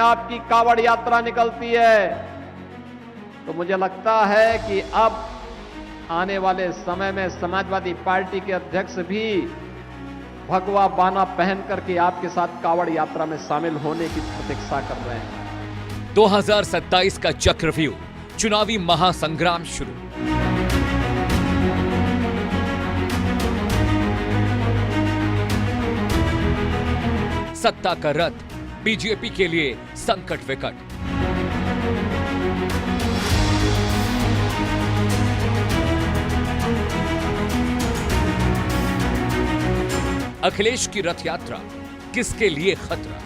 आपकी कावड़ यात्रा निकलती है। तो मुझे लगता है कि अब आने वाले समय में समाजवादी पार्टी के अध्यक्ष भी भगवा बाना पहन करके आपके साथ कावड़ यात्रा में शामिल होने की प्रतीक्षा कर रहे हैं। 2027 का चक्रव्यूह, चुनावी महासंग्राम शुरू। सत्ता का रथ बीजेपी के लिए संकट विकट। अखिलेश की रथ यात्रा किसके लिए खतरा?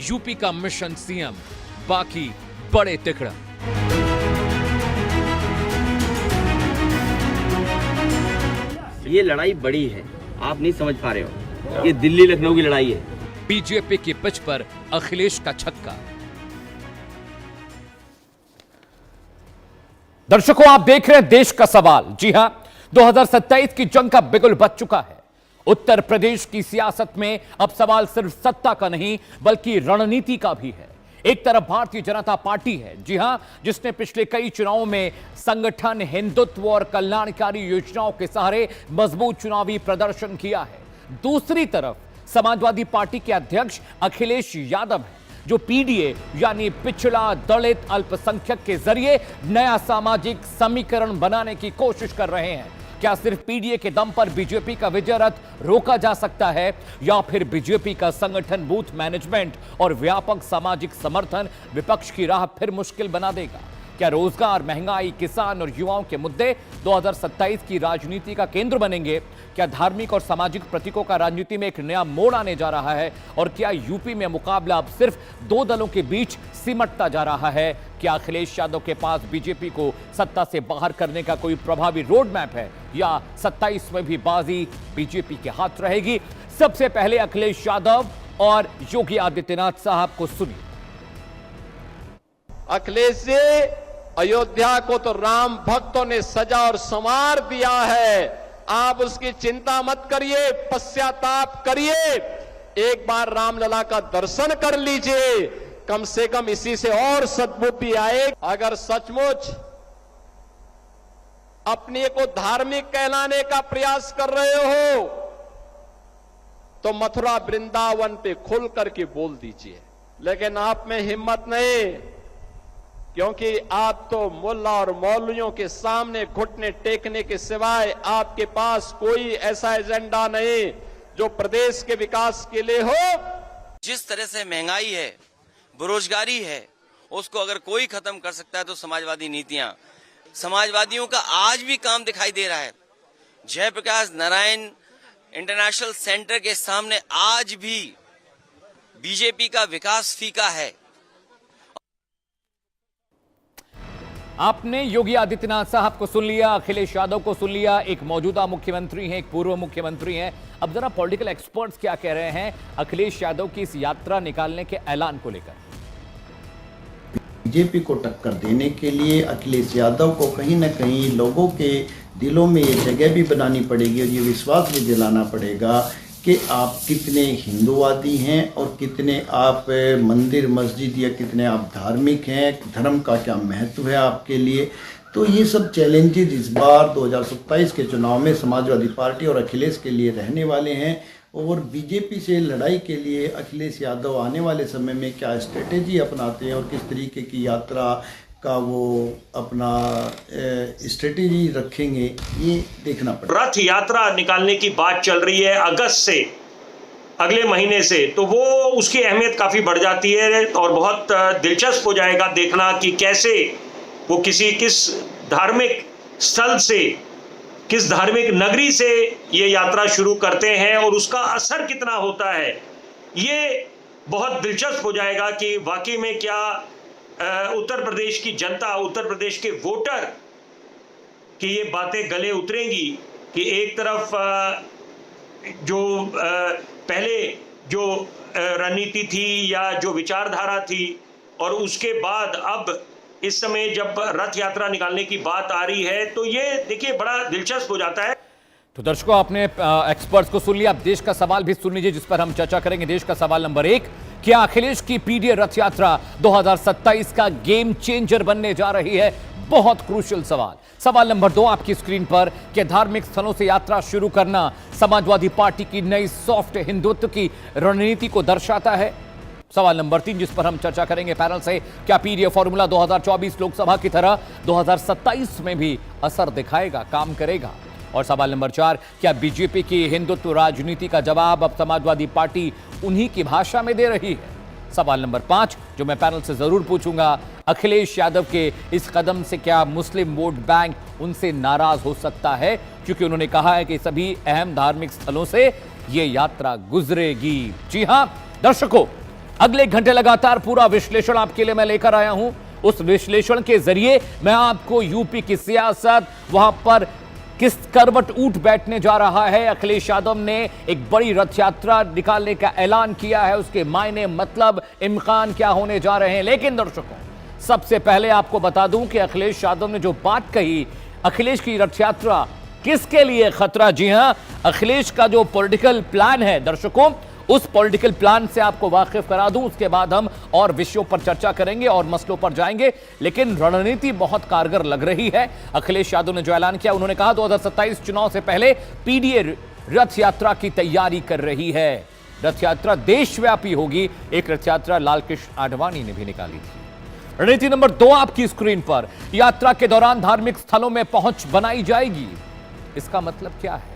यूपी का मिशन सीएम, बाकी बड़े तिकड़ा। ये लड़ाई बड़ी है, आप नहीं समझ पा रहे हो। ये दिल्ली लखनऊ की लड़ाई है। बीजेपी की पिच पर अखिलेश का छक्का। दर्शकों, आप देख रहे हैं देश का सवाल। जी हां, 2027 की जंग का बिगुल बज चुका है। उत्तर प्रदेश की सियासत में अब सवाल सिर्फ सत्ता का नहीं बल्कि रणनीति का भी है। एक तरफ भारतीय जनता पार्टी है, जी हां, जिसने पिछले कई चुनावों में संगठन, हिंदुत्व और कल्याणकारी योजनाओं के सहारे मजबूत चुनावी प्रदर्शन किया है। दूसरी तरफ समाजवादी पार्टी के अध्यक्ष अखिलेश यादव हैं, जो पीडीए यानी पिछड़ा दलित अल्पसंख्यक के जरिए नया सामाजिक समीकरण बनाने की कोशिश कर रहे हैं। क्या सिर्फ पीडीए के दम पर बीजेपी का विजय रथ रोका जा सकता है, या फिर बीजेपी का संगठन, बूथ मैनेजमेंट और व्यापक सामाजिक समर्थन विपक्ष की राह फिर मुश्किल बना देगा? क्या रोजगार, महंगाई, किसान और युवाओं के मुद्दे 2027 की राजनीति का केंद्र बनेंगे? क्या धार्मिक और सामाजिक प्रतीकों का राजनीति में एक नया मोड़ आने जा रहा है? और क्या यूपी में मुकाबला अब सिर्फ दो दलों के बीच सिमटता जा रहा है? क्या अखिलेश यादव के पास बीजेपी को सत्ता से बाहर करने का कोई प्रभावी रोड मैप है, या 27 में भी बाजी बीजेपी के हाथ रहेगी? सबसे पहले अखिलेश यादव और योगी आदित्यनाथ साहब को सुनिए। अखिलेश जी, अयोध्या को तो राम भक्तों ने सजा और संवार दिया है। आप उसकी चिंता मत करिए, पश्चाताप करिए, एक बार रामलला का दर्शन कर लीजिए। कम से कम इसी से और सद्बुद्धि आए। अगर सचमुच अपने को धार्मिक कहलाने का प्रयास कर रहे हो तो मथुरा वृंदावन पे खुल करके बोल दीजिए, लेकिन आप में हिम्मत नहीं, क्योंकि आप तो मुल्ला और मौलवियों के सामने घुटने टेकने के सिवाय आपके पास कोई ऐसा एजेंडा नहीं जो प्रदेश के विकास के लिए हो। जिस तरह से महंगाई है, बेरोजगारी है, उसको अगर कोई खत्म कर सकता है तो समाजवादी नीतियां। समाजवादियों का आज भी काम दिखाई दे रहा है। जयप्रकाश नारायण इंटरनेशनल सेंटर के सामने आज भी बीजेपी का विकास फीका है। आपने योगी आदित्यनाथ साहब को सुन लिया, अखिलेश यादव को सुन लिया। एक मौजूदा मुख्यमंत्री हैं, एक पूर्व मुख्यमंत्री हैं। अब जरा पॉलिटिकल एक्सपर्ट्स क्या कह रहे हैं अखिलेश यादव की इस यात्रा निकालने के ऐलान को लेकर। बीजेपी को टक्कर देने के लिए अखिलेश यादव को कहीं ना कहीं लोगों के दिलों में ये जगह भी बनानी पड़ेगी और ये विश्वास भी दिलाना पड़ेगा कि आप कितने हिंदूवादी हैं और कितने आप मंदिर मस्जिद या कितने आप धार्मिक हैं, धर्म का क्या महत्व है आपके लिए। तो ये सब चैलेंजेस इस बार 2027 के चुनाव में समाजवादी पार्टी और अखिलेश के लिए रहने वाले हैं। और बीजेपी से लड़ाई के लिए अखिलेश यादव आने वाले समय में क्या स्ट्रेटेजी अपनाते हैं और किस तरीके की यात्रा का वो अपना स्ट्रेटेजी रखेंगे, ये देखना पड़ेगा। रथ यात्रा निकालने की बात चल रही है अगस्त से, अगले महीने से, तो वो उसकी अहमियत काफ़ी बढ़ जाती है और बहुत दिलचस्प हो जाएगा देखना कि कैसे वो किस धार्मिक स्थल से, किस धार्मिक नगरी से ये यात्रा शुरू करते हैं और उसका असर कितना होता है। ये बहुत दिलचस्प हो जाएगा कि वाकई में क्या उत्तर प्रदेश की जनता, उत्तर प्रदेश के वोटर की ये बातें गले उतरेंगी कि एक तरफ जो पहले जो रणनीति थी या जो विचारधारा थी और उसके बाद अब इस समय जब रथ यात्रा निकालने की बात आ रही है, तो ये देखिए बड़ा दिलचस्प हो जाता है। तो दर्शकों, आपने एक्सपर्ट्स को सुन लिया। अब देश का सवाल भी सुन लीजिए, जिस पर हम चर्चा करेंगे। देश का सवाल नंबर 1, क्या अखिलेश की पीडीए रथ यात्रा 2027 का गेम चेंजर बनने जा रही है? बहुत क्रूशियल सवाल। सवाल नंबर 2 आपकी स्क्रीन पर, क्या धार्मिक स्थलों से यात्रा शुरू करना समाजवादी पार्टी की नई सॉफ्ट हिंदुत्व की रणनीति को दर्शाता है? सवाल नंबर 3, जिस पर हम चर्चा करेंगे पैनल से, क्या पीडीए फॉर्मूला 2024 लोकसभा की तरह 2027 में भी असर दिखाएगा, काम करेगा? और सवाल नंबर 4, क्या बीजेपी की हिंदुत्व राजनीति का जवाब अब समाजवादी पार्टी उन्हीं की भाषा में दे रही है? सवाल नंबर 5, जो मैं पैनल से जरूर पूछूंगा, अखिलेश यादव के इस कदम से क्या मुस्लिम वोट बैंक उनसे नाराज हो सकता है, क्योंकि उन्होंने कहा है कि सभी अहम धार्मिक स्थलों से यह यात्रा गुजरेगी। जी हां दर्शकों, अगले एक घंटे लगातार पूरा विश्लेषण आपके लिए मैं लेकर आया हूं। उस विश्लेषण के जरिए मैं आपको यूपी की सियासत, वहां पर किस करवट उठ बैठने जा रहा है, अखिलेश यादव ने एक बड़ी रथ यात्रा निकालने का ऐलान किया है, उसके मायने, मतलब, इम्कान क्या होने जा रहे हैं। लेकिन दर्शकों, सबसे पहले आपको बता दूं कि अखिलेश यादव ने जो बात कही, अखिलेश की रथ यात्रा किसके लिए खतरा? जी हां, अखिलेश का जो पॉलिटिकल प्लान है दर्शकों, उस पॉलिटिकल प्लान से आपको वाकिफ करा दूं। उसके बाद हम और विषयों पर चर्चा करेंगे और मसलों पर जाएंगे। लेकिन रणनीति बहुत कारगर लग रही है। अखिलेश यादव ने जो ऐलान किया, उन्होंने कहा 2027 चुनाव से पहले पीडीए रथ यात्रा की तैयारी कर रही है। रथ यात्रा देशव्यापी होगी। एक रथ यात्रा लाल कृष्ण आडवाणी ने भी निकाली थी। रणनीति नंबर 2 आपकी स्क्रीन पर, यात्रा के दौरान धार्मिक स्थलों में पहुंच बनाई जाएगी। इसका मतलब क्या है?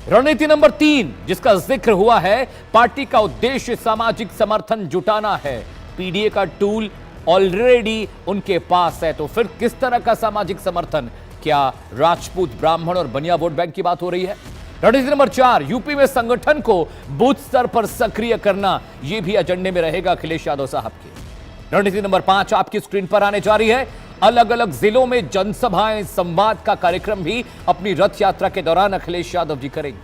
रणनीति नंबर 3, जिसका जिक्र हुआ है, पार्टी का उद्देश्य सामाजिक समर्थन जुटाना है। पीडीए का टूल ऑलरेडी उनके पास है, तो फिर किस तरह का सामाजिक समर्थन? क्या राजपूत, ब्राह्मण और बनिया वोट बैंक की बात हो रही है? रणनीति नंबर 4, यूपी में संगठन को बूथ स्तर पर सक्रिय करना, यह भी एजेंडे में रहेगा अखिलेश यादव साहब के। रणनीति नंबर 5 आपकी स्क्रीन पर आने जा रही है, अलग अलग जिलों में जनसभाएं, संवाद का कार्यक्रम भी अपनी रथ यात्रा के दौरान अखिलेश यादव जी करेंगे।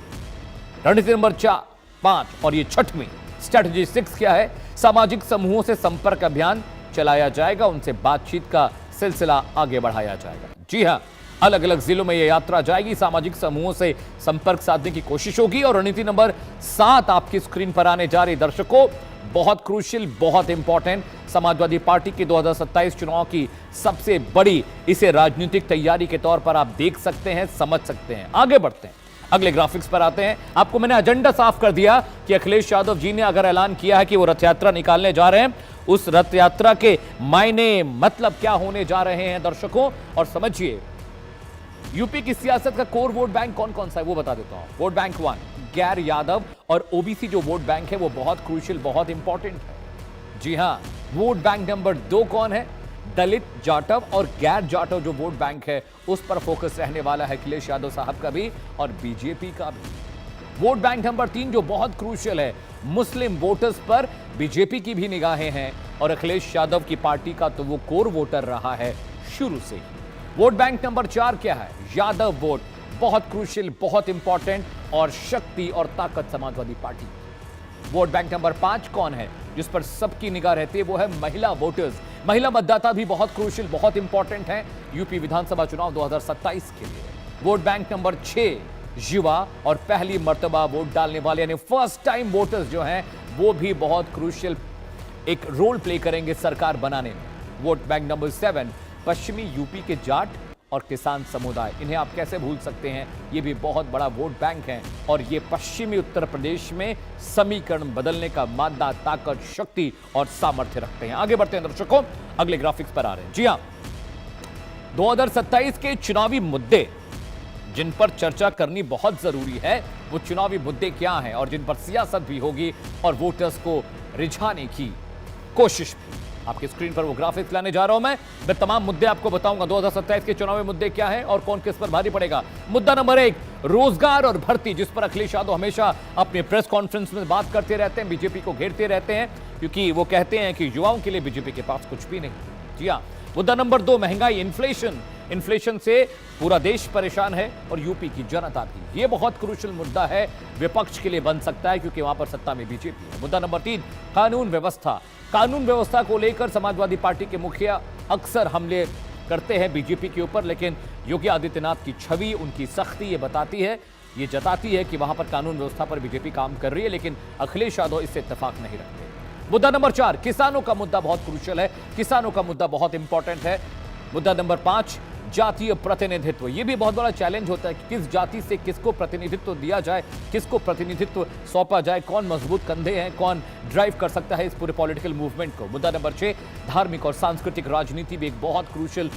रणनीति नंबर 4, 5 और ये छठवीं स्ट्रेटजी 6 क्या है? सामाजिक समूहों से संपर्क अभियान चलाया जाएगा, उनसे बातचीत का सिलसिला आगे बढ़ाया जाएगा। जी हां, अलग अलग जिलों में यह यात्रा जाएगी, सामाजिक समूहों से संपर्क साधने की कोशिश होगी। और रणनीति नंबर 7 आपकी स्क्रीन पर आने जा रही दर्शकों, बहुत क्रूशियल, बहुत इंपॉर्टेंट, समाजवादी पार्टी के 2027 चुनाव की सबसे बड़ी इसे राजनीतिक तैयारी के तौर पर आप देख सकते हैं, समझ सकते हैं। आगे बढ़ते हैं, अगले ग्राफिक्स पर आते हैं। आपको मैंने एजेंडा साफ कर दिया कि अखिलेश यादव जी ने अगर ऐलान किया है कि वो रथ यात्रा निकालने जा रहे हैं, उस रथ यात्रा के मायने, मतलब क्या होने जा रहे हैं दर्शकों। और समझिए, यूपी की सियासत का कोर वोट बैंक कौन कौन सा है वो बता देता हूं। वोट बैंक 1 गैर यादव और ओबीसी जो वोट बैंक है वो बहुत क्रूशियल, बहुत इंपॉर्टेंट है। जी हां, वोट बैंक नंबर 2 कौन है? दलित, जाटव और गैर जाटव जो वोट बैंक है, उस पर फोकस रहने वाला है अखिलेश यादव साहब का भी और बीजेपी का भी। वोट बैंक नंबर 3 जो बहुत क्रूशियल है, मुस्लिम वोटर्स पर बीजेपी की भी निगाहें हैं और अखिलेश यादव की पार्टी का तो वो कोर वोटर रहा है शुरू से ही। वोट बैंक नंबर 4 क्या है? यादव वोट, बहुत क्रूशियल, बहुत इंपॉर्टेंट और शक्ति और ताकत Samajwadi party. Vote bank number 5 कौन है जिस पर सबकी निगाह रहती है? वो है महिला वोटर्स। महिला मतदाता भी बहुत क्रूशियल, बहुत इंपॉर्टेंट है यूपी विधानसभा चुनाव 2027 के लिए। वोट बैंक नंबर 6 युवा और पहली मर्तबा वोट डालने वाले यानी फर्स्ट टाइम वोटर्स जो हैं, वो भी बहुत क्रूशियल एक रोल प्ले करेंगे सरकार बनाने में। वोट बैंक नंबर 7 पश्चिमी यूपी के जाट और किसान समुदाय, इन्हें आप कैसे भूल सकते हैं? ये भी बहुत बड़ा वोट बैंक है और ये पश्चिमी उत्तर प्रदेश में समीकरण बदलने का मादा, ताकत, शक्ति और सामर्थ्य रखते हैं। आगे बढ़ते हैं दर्शकों, अगले ग्राफिक्स पर आ रहे हैं। जी हां, 2027 के चुनावी मुद्दे जिन पर चर्चा करनी बहुत जरूरी है, वो चुनावी मुद्दे क्या हैं और जिन पर सियासत भी होगी और वोटर्स को रिझाने की कोशिश भी। आपकी स्क्रीन पर वो ग्राफिक्स लाने जा रहा हूं मैं तमाम मुद्दे आपको बताऊंगा 2027 के चुनावी मुद्दे क्या हैं और कौन किस पर भारी पड़ेगा। मुद्दा नंबर 1 रोजगार और भर्ती, जिस पर अखिलेश यादव हमेशा अपने प्रेस कॉन्फ्रेंस में बात करते रहते हैं, बीजेपी को घेरते रहते हैं, क्योंकि वो कहते हैं कि युवाओं के लिए बीजेपी के पास कुछ भी नहीं। जी हां, मुद्दा नंबर 2 महंगाई, इन्फ्लेशन से पूरा देश परेशान है और यूपी की जनता भी। ये बहुत क्रूशियल मुद्दा है, विपक्ष के लिए बन सकता है क्योंकि वहां पर सत्ता में बीजेपी है। मुद्दा नंबर 3 कानून व्यवस्था को लेकर समाजवादी पार्टी के मुखिया अक्सर हमले करते हैं बीजेपी के ऊपर, लेकिन योगी आदित्यनाथ की छवि, उनकी सख्ती ये बताती है, ये जताती है कि वहां पर कानून व्यवस्था पर बीजेपी काम कर रही है, लेकिन अखिलेश यादव इससे इत्तेफाक नहीं रखते। मुद्दा नंबर 4, किसानों का मुद्दा बहुत क्रूशियल है, किसानों का मुद्दा बहुत इंपॉर्टेंट है। मुद्दा नंबर 5, जातीय प्रतिनिधित्व। यह भी बहुत बड़ा चैलेंज होता है कि किस जाति से किसको प्रतिनिधित्व दिया जाए, किसको प्रतिनिधित्व सौंपा जाए, कौन मजबूत कंधे हैं, कौन ड्राइव कर सकता है इस पूरे पॉलिटिकल मूवमेंट को। मुद्दा नंबर 6, धार्मिक और सांस्कृतिक राजनीति भी एक बहुत क्रूशियल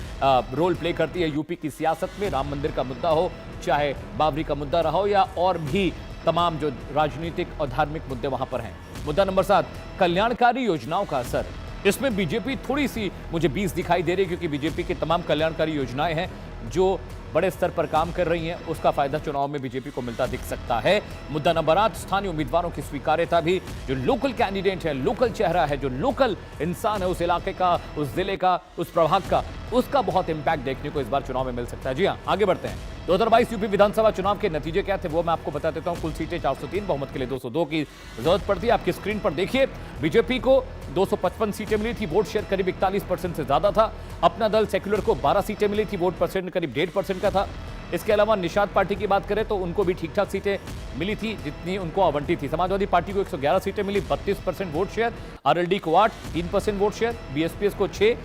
रोल प्ले करती है यूपी की सियासत में। राम मंदिर का मुद्दा हो, चाहे बाबरी का मुद्दा रहा हो, या और भी तमाम जो राजनीतिक और धार्मिक मुद्दे वहां पर हैं। मुद्दा नंबर 7, कल्याणकारी योजनाओं का असर। इसमें बीजेपी थोड़ी सी मुझे 20 दिखाई दे रही है, क्योंकि बीजेपी की तमाम कल्याणकारी योजनाएं हैं जो बड़े स्तर पर काम कर रही हैं, उसका फायदा चुनाव में बीजेपी को मिलता दिख सकता है। मुद्दा नंबर 8, स्थानीय उम्मीदवारों की स्वीकार्यता भी। जो लोकल कैंडिडेट है, लोकल चेहरा है, जो लोकल इंसान है उस इलाके का, उस जिले का, उस प्रभाग का, उसका बहुत इंपैक्ट देखने को इस बार चुनाव में मिल सकता है। जी हां, आगे बढ़ते हैं। 2022 यूपी विधानसभा चुनाव के नतीजे क्या थे वो मैं आपको बता देता हूं। कुल सीटें 403, बहुमत के लिए 202 की जरूरत पड़ती है। आपकी स्क्रीन पर देखिए, बीजेपी को 255 सीटें मिली थी, वोट शेयर करीब 41% से ज्यादा था। अपना दल सेक्युलर को 12 सीटें मिली थी, वोट परसेंट करीब 1.5% का था। इसके अलावा निषाद पार्टी की बात करें तो उनको भी ठीक ठाक सीटें मिली थी जितनी उनको आवंटित थी। समाजवादी पार्टी को 111 सीटें मिली, 32% वोट शेयर। आरएलडी को 8, 3% वोट शेयर। बीएसपीएस को 6,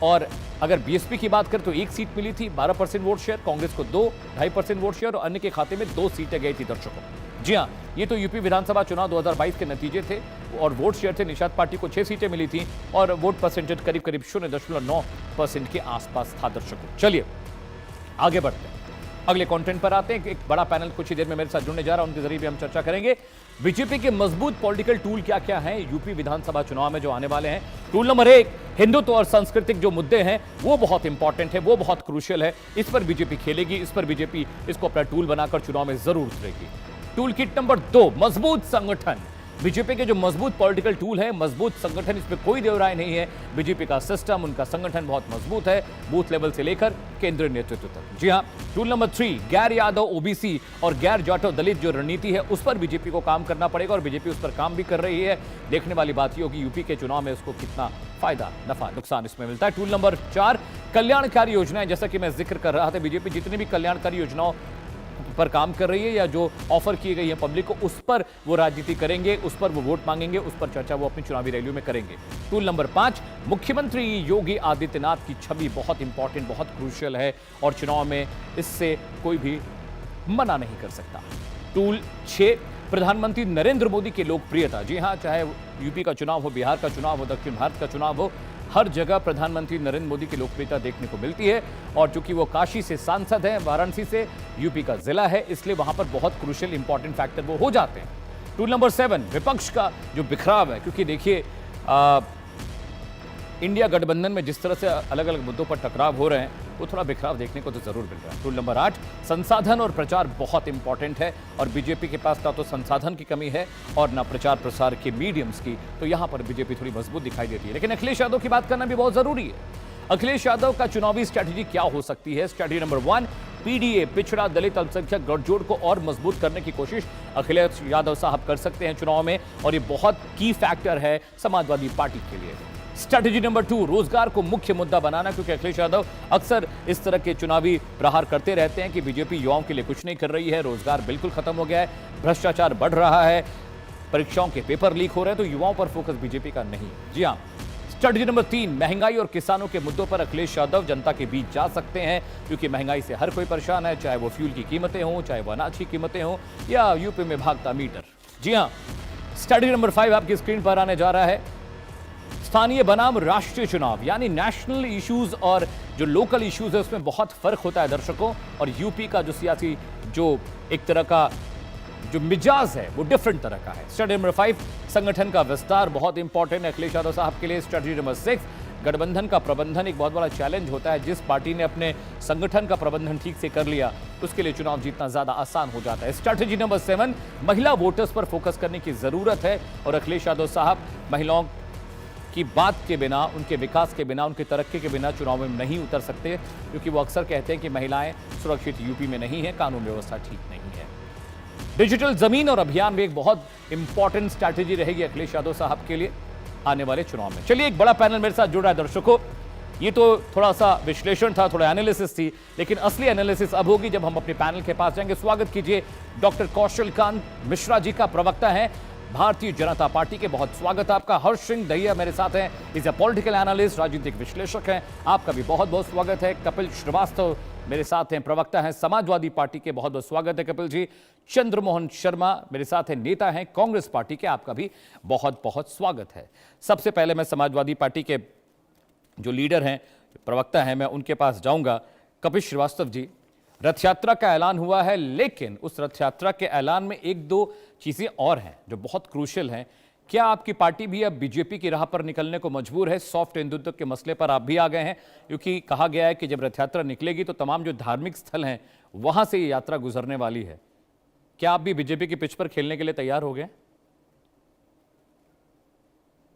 और अगर बीएसपी की बात करें तो 1 सीट मिली थी, 12% वोट शेयर। कांग्रेस को 2, 2.5% वोट शेयर, और अन्य के खाते में 2 सीटें गई थी दर्शकों। जी हां, ये तो यूपी विधानसभा चुनाव 2022 के नतीजे थे, और वोट शेयर थे। निषाद पार्टी को 6 सीटें मिली थी, और वोट परसेंटेज करीब करीब 0.9% के आसपास था दर्शकों। चलिए आगे बढ़ते हैं, अगले कंटेंट पर आते हैं। एक बड़ा पैनल कुछ ही देर में मेरे साथ जुड़ने जा रहा है, उनके जरिए भी हम चर्चा करेंगे। बीजेपी के मजबूत पॉलिटिकल टूल क्या क्या हैं यूपी विधानसभा चुनाव में जो आने वाले हैं। टूल नंबर 1, हिंदुत्व और सांस्कृतिक जो मुद्दे हैं वो बहुत इंपॉर्टेंट है, वो बहुत क्रूशियल है। इस पर बीजेपी खेलेगी, इस पर बीजेपी इसको अपना टूल बनाकर चुनाव में जरूर उतरेगी। टूल किट नंबर 2, मजबूत संगठन। बीजेपी के जो मजबूत पॉलिटिकल टूल है, मजबूत संगठन, इसमें कोई दो राय नहीं है। बीजेपी का सिस्टम, उनका संगठन बहुत मजबूत है, बूथ लेवल से लेकर केंद्रीय नेतृत्व तक। जी हां, टूल नंबर 3, गैर यादव ओबीसी और गैर जाटव दलित जो रणनीति है उस पर बीजेपी को काम करना पड़ेगा, और बीजेपी उस पर काम भी कर रही है। देखने वाली बात यह होगी यूपी के चुनाव में उसको कितना फायदा, नफा, नुकसान इसमें मिलता है। टूल नंबर 4, कल्याणकारी योजनाएं। जैसा कि मैं जिक्र कर रहा था, बीजेपी जितनी भी कल्याणकारी योजनाओं पर काम कर रही है या जो ऑफर की गई है पब्लिक को, उस पर वो राजनीति करेंगे, उस पर वो वोट मांगेंगे, उस पर चर्चा वो अपनी चुनावी रैलियों में करेंगे। टूल नंबर 5, मुख्यमंत्री योगी आदित्यनाथ की छवि बहुत इंपॉर्टेंट, बहुत क्रूशियल है, और चुनाव में इससे कोई भी मना नहीं कर सकता। टूल 6, प्रधानमंत्री नरेंद्र मोदी की लोकप्रियता। जी हां, चाहे यूपी का चुनाव हो, बिहार का चुनाव हो, दक्षिण भारत का चुनाव हो, हर जगह प्रधानमंत्री नरेंद्र मोदी की लोकप्रियता देखने को मिलती है। और चूंकि वो काशी से सांसद हैं, वाराणसी से यूपी का जिला है, इसलिए वहां पर बहुत क्रूशियल इंपॉर्टेंट फैक्टर वो हो जाते हैं। टूल नंबर 7, विपक्ष का जो बिखराव है, क्योंकि देखिए इंडिया गठबंधन में जिस तरह से अलग अलग मुद्दों पर टकराव हो रहे हैं, वो थोड़ा बिखराव देखने को तो जरूर मिल रहा है। टूल नंबर 8, संसाधन और प्रचार बहुत इंपॉर्टेंट है, और बीजेपी के पास ना तो संसाधन की कमी है और ना प्रचार प्रसार के मीडियम्स की, तो यहां पर बीजेपी थोड़ी मजबूत दिखाई देती है। लेकिन अखिलेश यादव की बात करना भी बहुत जरूरी है। अखिलेश यादव का चुनावी स्ट्रैटेजी क्या हो सकती है? स्ट्रैटेजी नंबर 1, पीडीए, पिछड़ा दलित अल्पसंख्यक गठजोड़ को और मजबूत करने की कोशिश अखिलेश यादव साहब कर सकते हैं चुनाव में, और ये बहुत की फैक्टर है समाजवादी पार्टी के लिए। स्ट्रैटेजी नंबर 2, रोजगार को मुख्य मुद्दा बनाना, क्योंकि अखिलेश यादव अक्सर इस तरह के चुनावी प्रहार करते रहते हैं कि बीजेपी युवाओं के लिए कुछ नहीं कर रही है, रोजगार बिल्कुल खत्म हो गया है, भ्रष्टाचार बढ़ रहा है, परीक्षाओं के पेपर लीक हो रहे हैं, तो युवाओं पर फोकस बीजेपी का नहीं। जी हां, स्ट्रैटेजी नंबर 3, महंगाई और किसानों के मुद्दों पर अखिलेश यादव जनता के बीच जा सकते हैं, क्योंकि महंगाई से हर कोई परेशान है, चाहे वो फ्यूल की कीमतें हों, चाहे वो अनाज की कीमतें हों, या यूपी में भागता मीटर। जी हां, स्ट्रैटेजी नंबर 5 आपकी स्क्रीन पर आने जा रहा है, स्थानीय बनाम राष्ट्रीय चुनाव, यानी नेशनल इश्यूज और जो लोकल इश्यूज है उसमें बहुत फर्क होता है दर्शकों, और यूपी का जो सियासी जो एक तरह का जो मिजाज है वो डिफरेंट तरह का है। स्ट्रैटेजी नंबर 5, संगठन का विस्तार बहुत इंपॉर्टेंट है अखिलेश यादव साहब के लिए। स्ट्रैटेजी नंबर 6, गठबंधन का प्रबंधन एक बहुत बड़ा चैलेंज होता है। जिस पार्टी ने अपने संगठन का प्रबंधन ठीक से कर लिया, उसके लिए चुनाव जीतना ज्यादा आसान हो जाता है। स्ट्रैटेजी नंबर 7, महिला वोटर्स पर फोकस करने की जरूरत है, और अखिलेश यादव साहब महिलाओं की बात के बिना, उनके विकास के बिना, उनकी तरक्की के बिना चुनाव में नहीं उतर सकते, क्योंकि वो अक्सर कहते हैं कि महिलाएं सुरक्षित यूपी में नहीं है, कानून व्यवस्था ठीक नहीं है। डिजिटल जमीन और अभियान भी एक बहुत इंपॉर्टेंट स्ट्रैटेजी रहेगी अखिलेश यादव साहब के लिए आने वाले चुनाव में। चलिए, एक बड़ा पैनल मेरे साथ जुड़ रहा है दर्शकों। ये तो थोड़ा सा विश्लेषण था, थोड़ा एनालिसिस थी, लेकिन असली एनालिसिस अब होगी जब हम अपने पैनल के पास जाएंगे। स्वागत कीजिए डॉक्टर कौशल कांत मिश्रा जी का, प्रवक्ता है भारतीय जनता पार्टी के। बहुत स्वागत है आपका। हर्ष सिंह दहिया मेरे साथ हैं, इज ए पॉलिटिकल एनालिस्ट, राजनीतिक विश्लेषक हैं, आपका भी बहुत बहुत स्वागत है। कपिल श्रीवास्तव मेरे साथ हैं, प्रवक्ता हैं समाजवादी पार्टी के, बहुत बहुत स्वागत है कपिल जी। चंद्रमोहन शर्मा मेरे साथ हैं, नेता हैं कांग्रेस पार्टी के, आपका भी बहुत बहुत स्वागत है। सबसे पहले मैं समाजवादी पार्टी के जो लीडर हैं, प्रवक्ता हैं, मैं उनके पास जाऊंगा। कपिल श्रीवास्तव जी, रथ यात्रा का ऐलान हुआ है, लेकिन उस रथ यात्रा के ऐलान में एक दो चीजें और हैं जो बहुत क्रूशियल हैं। क्या आपकी पार्टी भी अब बीजेपी की राह पर निकलने को मजबूर है? सॉफ्ट हिंदुत्व के मसले पर आप भी आ गए हैं, क्योंकि कहा गया है कि जब रथ यात्रा निकलेगी तो तमाम जो धार्मिक स्थल हैं वहां से ये यात्रा गुजरने वाली है। क्या आप भी बीजेपी की पिच पर खेलने के लिए तैयार हो गए?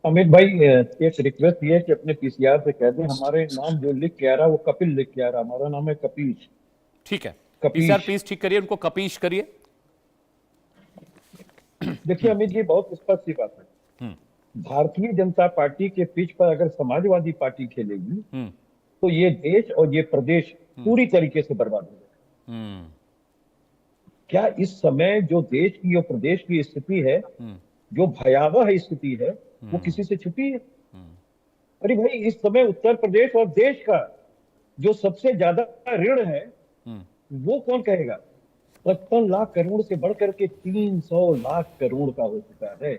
अमित भाई, एक रिक्वेस्ट ये है कि अपने पीसीआर से कह दें हमारे नाम जो लिख के आ रहा है वो कपिल लिख के आ रहा है, हमारा नाम है कपीश। ठीक है, कपीश। पीसीआर प्लीज ठीक करिए, उनको कपीश करिए। देखिए अमित जी, बहुत स्पष्ट सी बात है, भारतीय जनता पार्टी के पिच पर अगर समाजवादी पार्टी खेलेगी तो ये देश और ये प्रदेश पूरी तरीके से बर्बाद हो जाएगा। क्या इस समय जो देश की और प्रदेश की स्थिति है, जो भयावह स्थिति है, वो किसी से छुपी है? अरे भाई, इस समय उत्तर प्रदेश और देश का जो सबसे ज्यादा ऋण है वो कौन कहेगा? 55 लाख करोड़ से बढ़कर के 300 लाख करोड़ का हो चुका है।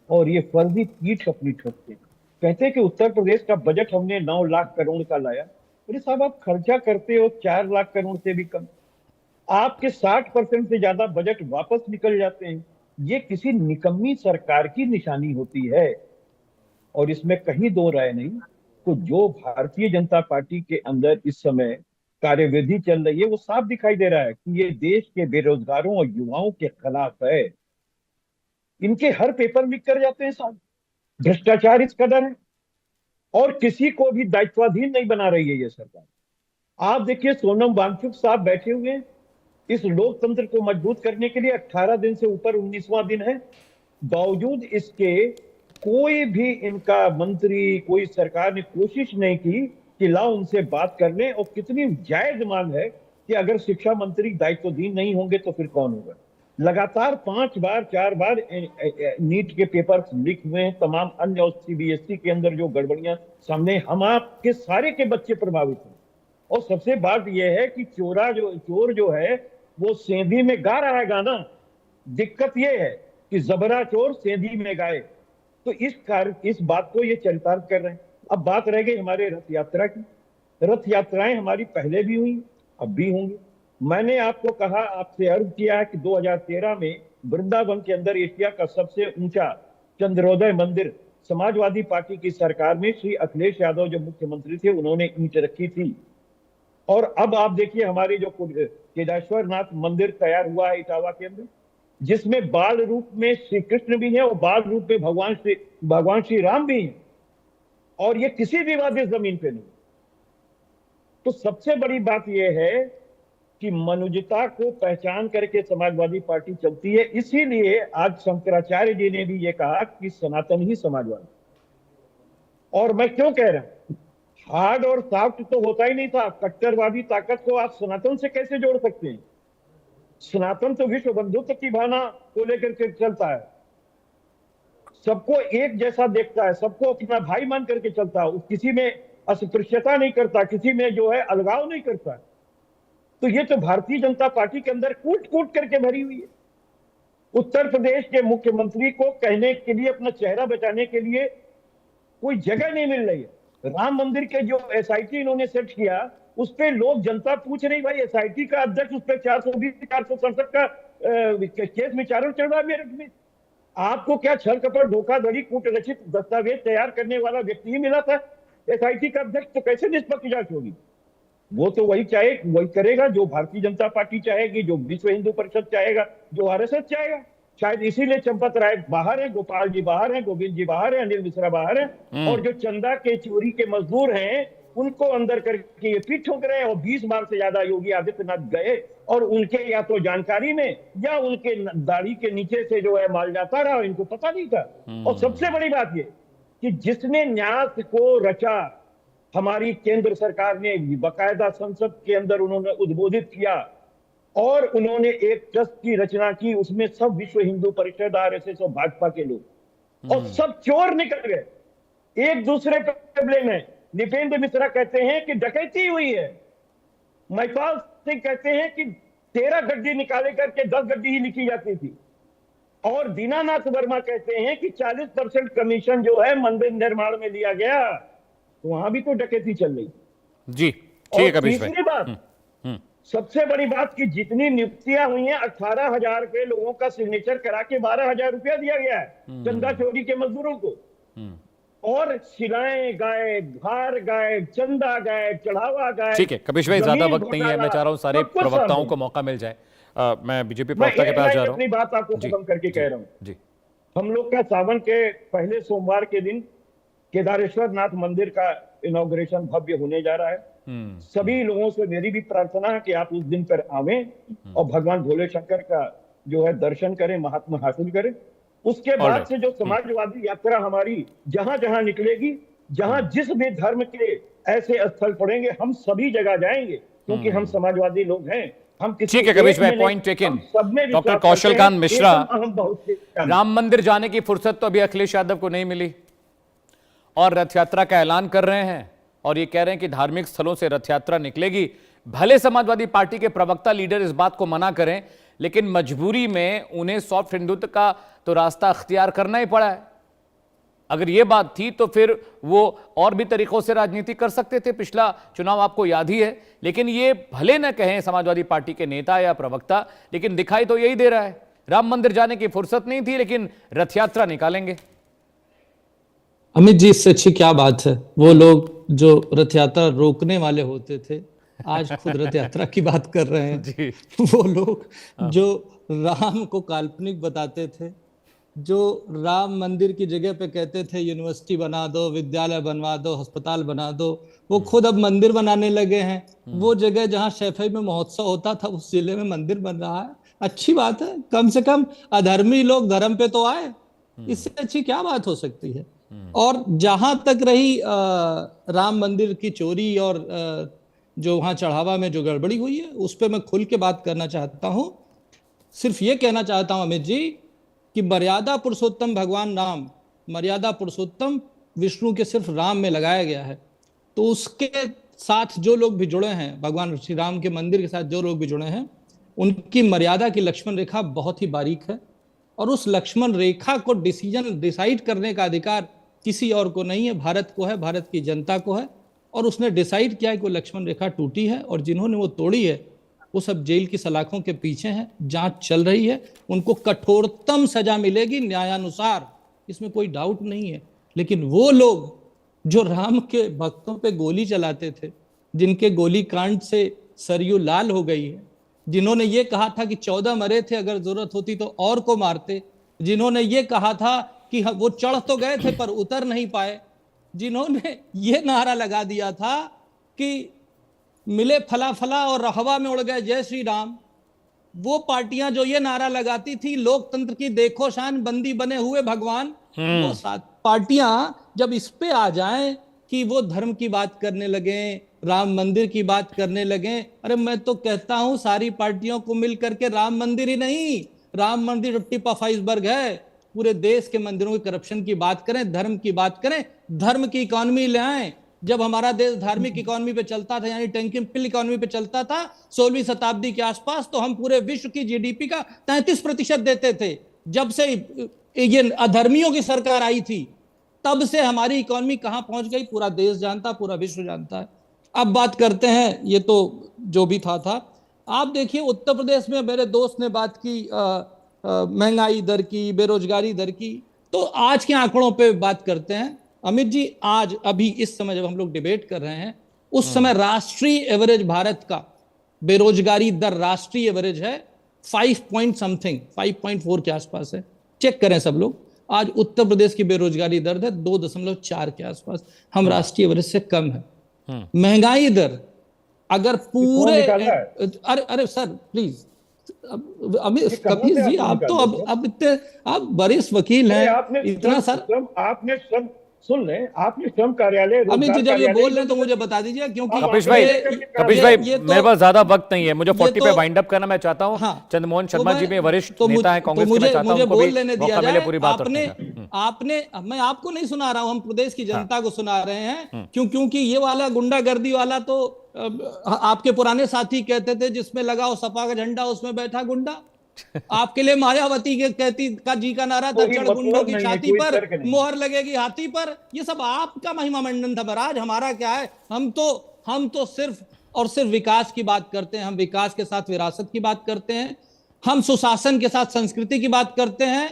और ये फर्जी पीठ अपनी ठोकते कहते हैं कि उत्तर प्रदेश का बजट हमने 9 लाख करोड़ का लाया। अरे साहब, आप खर्चा करते हो 4 लाख करोड़ से भी कम, आपके 60% से ज्यादा बजट वापस निकल जाते हैं। ये किसी निकम्मी सरकार की निशानी होती है और इसमें कहीं दो राय नहीं। तो जो भारतीय जनता पार्टी के अंदर इस समय कार्यविधि चल रही है वो साफ दिखाई दे रहा है कि ये देश के बेरोजगारों और युवाओं के खिलाफ है। इनके हर पेपर लीक कर जाते हैं साहब, भ्रष्टाचार इस कदर है और किसी को भी दायित्वाधीन नहीं बना रही है ये सरकार। आप देखिए, सोनम वांगचुक साहब बैठे हुए हैं इस लोकतंत्र को मजबूत करने के लिए। 18 दिन से ऊपर 19वां दिन है, बावजूद इसके कोई भी इनका मंत्री, कोई सरकार ने कोशिश नहीं की कि लाओ उनसे बात कर लें। और कितनी जायज मांग है कि अगर शिक्षा मंत्री दायित्वहीन नहीं होंगे तो फिर कौन होगा? लगातार 5 बार 4 बार नीट के पेपर लीक हुए हैं, तमाम अन्य और सीबीएसई के अंदर जो गड़बड़ियां सामने, हम आपके सारे के बच्चे प्रभावित हैं। और सबसे बात यह है कि चोर जो है वो सेंधी में गा रहा है गाना। दिक्कत यह है कि जबरा चोर सेंधी में गाए, तो इस बात को ये चरितार्थ कर रहे हैं। अब बात रह गई हमारे रथ यात्रा की। रथ यात्राएं हमारी पहले भी हुई, अब भी होंगी। मैंने आपको कहा, आपसे अर्ज किया है कि 2013 में वृंदावन के अंदर एशिया का सबसे ऊंचा चंद्रोदय मंदिर समाजवादी पार्टी की सरकार में श्री अखिलेश यादव जो मुख्यमंत्री थे उन्होंने ईंट रखी थी। और अब आप देखिए हमारे जो केदारेश्वर नाथ मंदिर तैयार हुआ है इटावा के अंदर, जिसमें बाल रूप में श्री कृष्ण भी हैं और बाल रूप में भगवान श्री राम भी हैं, और ये किसी विवादित जमीन पे नहीं। तो सबसे बड़ी बात यह है कि मनुष्यता को पहचान करके समाजवादी पार्टी चलती है। इसीलिए आज शंकराचार्य जी ने भी ये कहा कि सनातन ही समाजवाद। और मैं क्यों कह रहा हूं, हार्ड और सॉफ्ट तो होता ही नहीं था। कट्टरवादी ताकत को आप सनातन से कैसे जोड़ सकते हैं? सनातन तो विश्व बंधुत्व की भावना को लेकर के चलता है, सबको एक जैसा देखता है, सबको अपना भाई मान करके चलता है, किसी में अस्पृश्यता नहीं करता, किसी में जो है अलगाव नहीं करता। तो ये तो भारतीय जनता पार्टी के अंदर कूट कूट करके भरी हुई है। उत्तर प्रदेश के मुख्यमंत्री को कहने के लिए, अपना चेहरा बचाने के लिए कोई जगह नहीं मिल रही है। राम मंदिर के जो एसआईटी इन्होंने सेट किया, उस पे लोग, जनता पूछ रही, भाई एसआईटी का अध्यक्ष, उस पर 420 467 का केस विचारण चल रहा है मेरठ में। आपको क्या छल कपट धोखाधड़ी कूट रचित दस्तावेज तैयार करने वाला व्यक्ति ही मिला था एसआईटी का अध्यक्ष? तो कैसे निष्पक्ष जांच होगी? वो तो वही करेगा जो भारतीय जनता पार्टी चाहेगी, जो विश्व हिंदू परिषद चाहेगा, जो आरएसएस चाहेगा। शायद इसीलिए चंपत राय बाहर है, गोपाल जी बाहर है, गोविंद जी बाहर है, अनिल मिश्रा बाहर है, और जो चंदा के चोरी के मजदूर हैं उनको अंदर करके ये पीठ ठोक रहे हैं। और 20 बार से ज्यादा योगी आदित्यनाथ गए और उनके या तो जानकारी में या उनके दाढ़ी के नीचे से जो है माल जाता रहा, इनको पता नहीं था। और सबसे बड़ी बात ये कि जिसने न्यास को रचा हमारी केंद्र सरकार ने बाकायदा संसद के अंदर उन्होंने उद्बोधित किया और उन्होंने एक ट्रस्ट की रचना की, उसमें सब विश्व हिंदू परिषद, आरएसएस और भाजपा के लोग, और सब चोर निकल गए, एक दूसरे पे ब्लेम है। निपेंद्र मिश्रा कहते हैं कि डकैती हुई है, महिपाल सिंह कहते हैं कि 13 गड्डी निकाले करके 10 गड्डी ही लिखी जाती थी, और दीनानाथ वर्मा कहते हैं कि 40% कमीशन जो है मंदिर निर्माण में लिया गया, तो वहां भी तो डकैती चल रही जी। ठीक है कबीर भाई। तीसरी बात, सबसे बड़ी बात कि जितनी नियुक्तियां हुई हैं 18,000 के लोगों का सिग्नेचर करा के 12,000 रुपया दिया गया है चंदा चोरी के मजदूरों को, और शिलाएं गायब, भार गायब, चंदा गायब, चढ़ावा गायब। ठीक है कबीर भाई, ज्यादा वक्त नहीं है, मैं चाह रहा हूं सारे प्रवक्ताओं को मौका मिल जाए। मैं बीजेपी प्रवक्ता के पास जा रहा हूं। अपनी बात आपको खत्म करके कह रहा हूं जी। हम लोग का सावन के पहले सोमवार के दिन केदारेश्वर नाथ मंदिर का इनॉग्रेशन भव्य होने जा रहा है। सभी लोगों से मेरी भी प्रार्थना है कि आप उस दिन पर आवें और भगवान भोले शंकर का जो है दर्शन करें, महात्मा हासिल करें। उसके बाद से जो समाजवादी यात्रा हमारी जहां जहां निकलेगी, जहां जिस भी धर्म के ऐसे स्थल पड़ेंगे, हम सभी जगह जाएंगे, क्योंकि हम समाजवादी लोग हैं। हम ठीक है कबीर भाई, point taken. Doctor Kaushalkant Mishra, Ram मंदिर जाने की फुर्सत तो अभी अखिलेश यादव को नहीं मिली और रथ यात्रा का ऐलान कर रहे हैं और ये कह रहे हैं कि धार्मिक स्थलों से रथ यात्रा निकलेगी। भले समाजवादी पार्टी के प्रवक्ता लीडर इस बात को मना करें, लेकिन मजबूरी में उन्हें सॉफ्ट हिंदुत्व का तो रास्ता अख्तियार करना ही पड़ा है। अगर ये बात थी तो फिर वो और भी तरीकों से राजनीति कर सकते थे, पिछला चुनाव आपको याद ही है। लेकिन ये भले न कहें समाजवादी पार्टी के नेता या प्रवक्ता, लेकिन दिखाई तो यही दे रहा है, राम मंदिर जाने की फुर्सत नहीं थी लेकिन रथ यात्रा निकालेंगे। अमित जी, इससे अच्छी क्या बात है। वो लोग जो रथ यात्रा रोकने वाले होते थे आज खुद रथ यात्रा की बात कर रहे हैं जी। वो लोग जो राम को काल्पनिक बताते थे, जो राम मंदिर की जगह पे कहते थे यूनिवर्सिटी बना दो, विद्यालय बनवा दो, अस्पताल बना दो, वो खुद अब मंदिर बनाने लगे हैं। वो जगह जहां शैफई में महोत्सव होता था उस जिले में मंदिर बन रहा है। अच्छी बात है, कम से कम अधर्मी लोग धर्म पे तो आए, इससे अच्छी क्या बात हो सकती है। और जहां तक रही राम मंदिर की चोरी और जो वहां चढ़ावा में जो गड़बड़ी हुई है, उस पर मैं खुल के बात करना चाहता हूं। सिर्फ ये कहना चाहता हूं अमित जी कि मर्यादा पुरुषोत्तम भगवान राम, मर्यादा पुरुषोत्तम विष्णु के सिर्फ राम में लगाया गया है। तो उसके साथ जो लोग भी जुड़े हैं, भगवान श्री राम के मंदिर के साथ जो लोग भी जुड़े हैं, उनकी मर्यादा की लक्ष्मण रेखा बहुत ही बारीक है और उस लक्ष्मण रेखा को डिसाइड करने का अधिकार किसी और को नहीं है, भारत को है, भारत की जनता को है। और उसने डिसाइड किया है कि वो लक्ष्मण रेखा टूटी है और जिन्होंने वो तोड़ी है वो सब जेल की सलाखों के पीछे हैं, जांच चल रही है, उनको कठोरतम सजा मिलेगी न्यायानुसार, इसमें कोई डाउट नहीं है। लेकिन वो लोग जो राम के भक्तों पे गोली चलाते थे, जिनके गोली कांड से सरयू लाल हो गई है, जिन्होंने ये कहा था कि 14 मरे थे, अगर जरूरत होती तो और को मारते, जिन्होंने ये कहा था कि वो चढ़ तो गए थे पर उतर नहीं पाए, जिन्होंने ये नारा लगा दिया था कि मिले फला फला और हवा में उड़ गए जय श्री राम, वो पार्टियां जो ये नारा लगाती थी लोकतंत्र की देखो शान, बंदी बने हुए भगवान, वो पार्टियां जब इस पे आ जाएं कि वो धर्म की बात करने लगे, राम मंदिर की बात करने लगे, अरे मैं तो कहता हूं सारी पार्टियों को मिल करके राम मंदिर ही नहीं, राम मंदिर टिप ऑफ आइसबर्ग है, पूरे देश के मंदिरों की करप्शन की बात करें, धर्म की बात करें, धर्म की इकोनॉमी ले आए। जब हमारा देश धार्मिक इकोनॉमी पे चलता था, यानी टेंकिंग इकोनॉमी पे चलता था 16वीं शताब्दी के आसपास, तो हम पूरे विश्व की जीडीपी का 33% देते थे। जब से ये अधर्मियों की सरकार आई थी तब से हमारी इकोनॉमी कहां पहुंच गई पूरा देश जानता, पूरा विश्व जानता है। अब बात करते हैं, ये तो जो भी था। आप देखिए उत्तर प्रदेश में मेरे दोस्त ने बात की महंगाई दर की, बेरोजगारी दर की, तो आज के आंकड़ों पे बात करते हैं। अमित जी, आज अभी इस समय जब हम लोग डिबेट कर रहे हैं, उस समय राष्ट्रीय एवरेज भारत का बेरोजगारी दर राष्ट्रीय एवरेज है 5.4 के आसपास है। चेक करें सब लोग, आज उत्तर प्रदेश की बेरोजगारी दर है 2.4 के आसपास, हम राष्ट्रीय एवरेज से कम है। महंगाई दर अगर पूरे अरे सर प्लीज अमित कबीर जी, आप तो अब इतने आप वरिष्ठ वकील हैं, इतना सर सुन लें, आपने श्रम कार्यालय, अमित जी रोजगार जब ये कार्यालय बोल रहे हैं तो मुझे बता दीजिए, क्योंकि कपिश भाई, ये तो- मेरे पास ज्यादा वक्त नहीं है, मुझे 40 पे तो- वाइंड अप करना मैं चाहता हूं। हाँ, चंद्रमोहन शर्मा जी भी वरिष्ठ तो नेता है कांग्रेस के, मैं चाहता हूं मुझे उनको बोल भी लेने दिया मौका मिले जाए। पूरी बात आपने रखने का। मैं आपको नहीं सुना रहा हूं, हम प्रदेश की जनता को सुना रहे हैं, क्योंकि ये वाला गुंडागर्दी वाला तो आपके पुराने साथी कहते थे, जिसमें लगाओ सपा का झंडा उसमें बैठा गुंडा। आपके लिए मायावती के कहती का जी का नारा था, चढ़ गुंडों की छाती पर मोहर लगेगी हाथी पर। ये सब आपका महिमा मंडन था महाराज, हमारा क्या है। हम तो सिर्फ और सिर्फ विकास की बात करते हैं। हम विकास के साथ विरासत की बात करते हैं, हम सुशासन के साथ संस्कृति की बात करते हैं।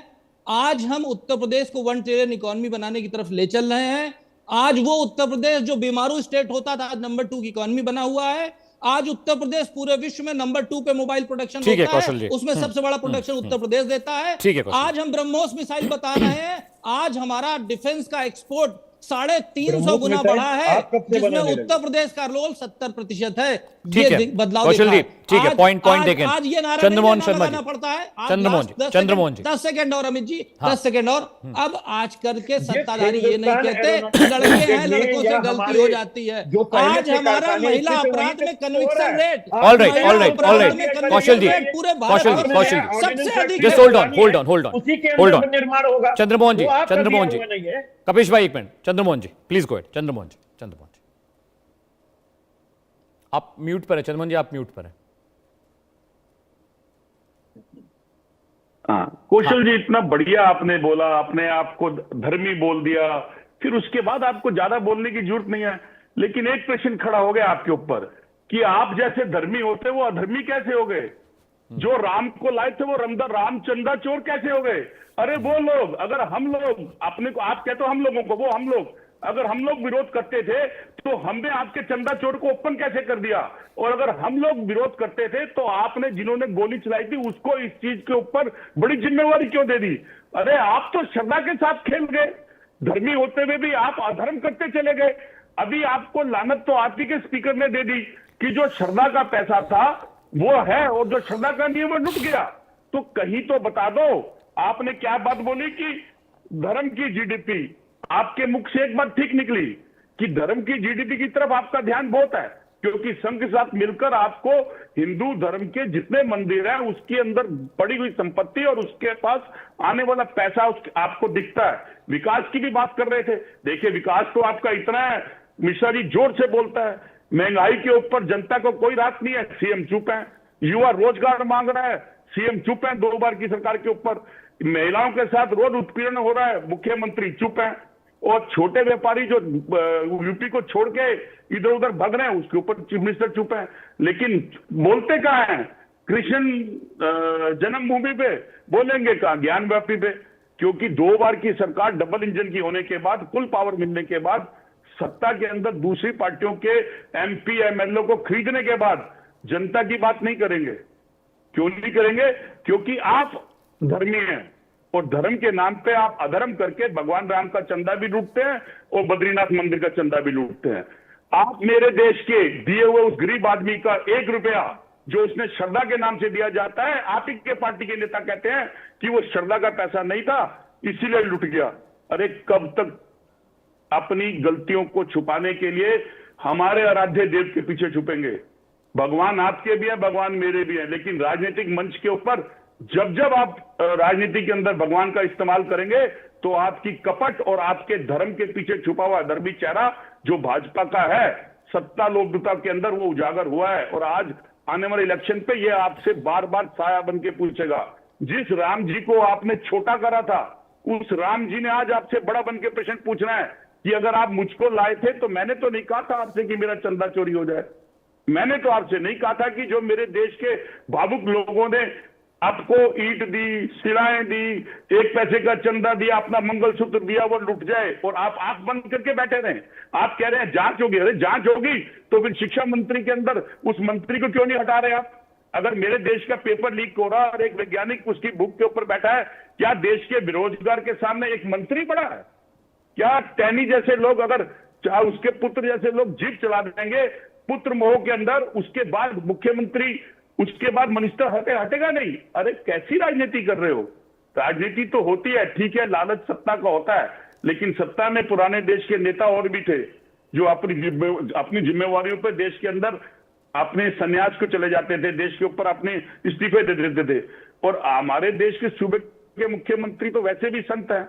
आज हम उत्तर प्रदेश को 1 ट्रिलियन इकोनॉमी बनाने की तरफ ले चल रहे हैं। आज वो उत्तर प्रदेश जो बीमारू स्टेट होता था, आज नंबर 2 की इकोनॉमी बना हुआ है। आज उत्तर प्रदेश पूरे विश्व में नंबर 2 पे मोबाइल प्रोडक्शन होता है, उसमें सबसे बड़ा प्रोडक्शन उत्तर प्रदेश देता है। आज हम ब्रह्मोस मिसाइल बता रहे हैं। आज हमारा डिफेंस का एक्सपोर्ट 350 गुना बढ़ा है, जिसमें उत्तर प्रदेश का रोल 70% है। ये बदलाव कौशल जी, ठीक है, पॉइंट देखें। आज ये नारा चंद्रमोहन शर्मा जी पड़ता है। चंद्रमोहन जी 10 सेकंड और अमित जी, 10 सेकंड और। अब आजकल के सत्ताधारी ये नहीं कहते लड़के हैं, लड़कों से गलती हो जाती है। आज हमारा महिला अपराध में कन्विक्शन रेट, ऑलराइट कौशल जी, पूरे भारत में सबसे अधिक है। होल्ड ऑन निर्माण होगा। चंद्रमोहन जी कपिश भाई, एक मिनट। Chandramohan ji please go ahead. Chandramohan ji आप म्यूट पर है। चंद्रमोहन जी आप म्यूट पर है। हाँ, कौशल जी इतना बढ़िया आपने बोला, आपने आपको धर्मी बोल दिया, फिर उसके बाद आपको ज्यादा बोलने की जरूरत नहीं है। लेकिन एक प्रश्न खड़ा हो गया आपके ऊपर कि आप जैसे धर्मी होते वो अधर्मी कैसे हो गए? जो राम को लाए थे वो रामचंदा चोर कैसे हो गए? अरे वो लोग, अगर हम लोग अपने को, आप कहते हो हम लोगों को, वो हम लोग, अगर हम लोग विरोध करते थे तो हमने आपके चंदा चोर को ओपन कैसे कर दिया? और अगर हम लोग विरोध करते थे तो आपने जिन्होंने गोली चलाई थी उसको इस चीज के ऊपर बड़ी जिम्मेवारी क्यों दे दी? अरे आप तो श्रद्धा के साथ खेल गए, धर्मी होते हुए भी आप अधर्म करते चले गए। अभी आपको लानत तो आप ही के स्पीकर ने दे दी कि जो श्रद्धा का पैसा था वो है और जो श्रद्धा का नियम लुट गया। तो कहीं तो बता दो, आपने क्या बात बोली कि धर्म की जीडीपी, आपके मुख से एक बात ठीक निकली कि धर्म की जीडीपी की तरफ आपका ध्यान बहुत है, क्योंकि संघ के साथ मिलकर आपको हिंदू धर्म के जितने मंदिर हैं उसके अंदर पड़ी हुई संपत्ति और उसके पास आने वाला पैसा आपको दिखता है। विकास की भी बात कर रहे थे, देखिए विकास तो आपका इतना है, मिश्रा जी जोर से बोलता है, महंगाई के ऊपर जनता को कोई राहत नहीं है, सीएम चुप है। युवा रोजगार मांग रहा है, सीएम चुप है 2 बार की सरकार के ऊपर। महिलाओं के साथ रोज उत्पीड़न हो रहा है, मुख्यमंत्री चुप है। और छोटे व्यापारी जो यूपी को छोड़ के इधर उधर भाग रहे हैं उसके ऊपर चीफ मिनिस्टर चुप है। लेकिन बोलते कहाँ हैं? कृष्ण जन्मभूमि पे बोलेंगे कहाँ? ज्ञान व्यापी पे। क्योंकि 2 बार की सरकार डबल इंजन की होने के बाद, फुल पावर मिलने के बाद, सत्ता के अंदर दूसरी पार्टियों के एमपी एमएलए को खरीदने के बाद जनता की बात नहीं करेंगे। क्यों नहीं करेंगे? क्योंकि आप धर्मी हैं और धर्म के नाम पे आप अधर्म करके भगवान राम का चंदा भी लूटते हैं और बद्रीनाथ मंदिर का चंदा भी लूटते हैं। आप मेरे देश के दिए हुए उस गरीब आदमी का 1 रुपया जो उसने श्रद्धा के नाम से दिया जाता है, आप ही के पार्टी के नेता कहते हैं कि वो श्रद्धा का पैसा नहीं था इसीलिए लुट गया। अरे कब तक अपनी गलतियों को छुपाने के लिए हमारे आराध्य देव के पीछे छुपेंगे? भगवान आपके भी हैं, भगवान मेरे भी हैं, लेकिन राजनीतिक मंच के ऊपर जब आप राजनीति के अंदर भगवान का इस्तेमाल करेंगे तो आपकी कपट और आपके धर्म के पीछे छुपा हुआ धर्मी चेहरा जो भाजपा का है, सत्ता लोकता के अंदर वो उजागर हुआ है। और आज आने वाले इलेक्शन पे ये आपसे बार बार साया बन के पूछेगा। जिस राम जी को आपने छोटा करा था, उस राम जी ने आज आपसे बड़ा बन के प्रश्न पूछना है कि अगर आप मुझको लाए थे तो मैंने तो नहीं कहा था आपसे कि मेरा चंदा चोरी हो जाए। मैंने तो आपसे नहीं कहा था कि जो मेरे देश के भावुक लोगों ने आपको ईंट दी, सिलाएं दी, 1 पैसे का चंदा दिया, अपना मंगलसूत्र दिया, वो लुट जाए और आप आंख बंद करके बैठे रहे। आप कह रहे हैं जांच होगी। अरे जांच होगी तो फिर शिक्षा मंत्री के अंदर उस मंत्री को क्यों नहीं हटा रहे आप? अगर मेरे देश का पेपर लीक हो रहा है और एक वैज्ञानिक उसकी बुक के ऊपर बैठा है, क्या देश के बेरोजगार के सामने एक मंत्री पड़ा है? क्या टैनी जैसे लोग, अगर चाहे उसके पुत्र जैसे लोग जीप चला देंगे पुत्र मोह के अंदर, उसके बाद मुख्यमंत्री, उसके बाद मिनिस्टर हटेगा नहीं? अरे कैसी राजनीति कर रहे हो? राजनीति तो होती है, ठीक है, लालच सत्ता का होता है, लेकिन सत्ता में पुराने देश के नेता और भी थे जो अपनी जिम्मेवारियों पर देश के अंदर अपने संन्यास को चले जाते थे, देश के ऊपर अपने इस्तीफे दे देते थे। और हमारे देश के सूबे के मुख्यमंत्री तो वैसे भी संत हैं,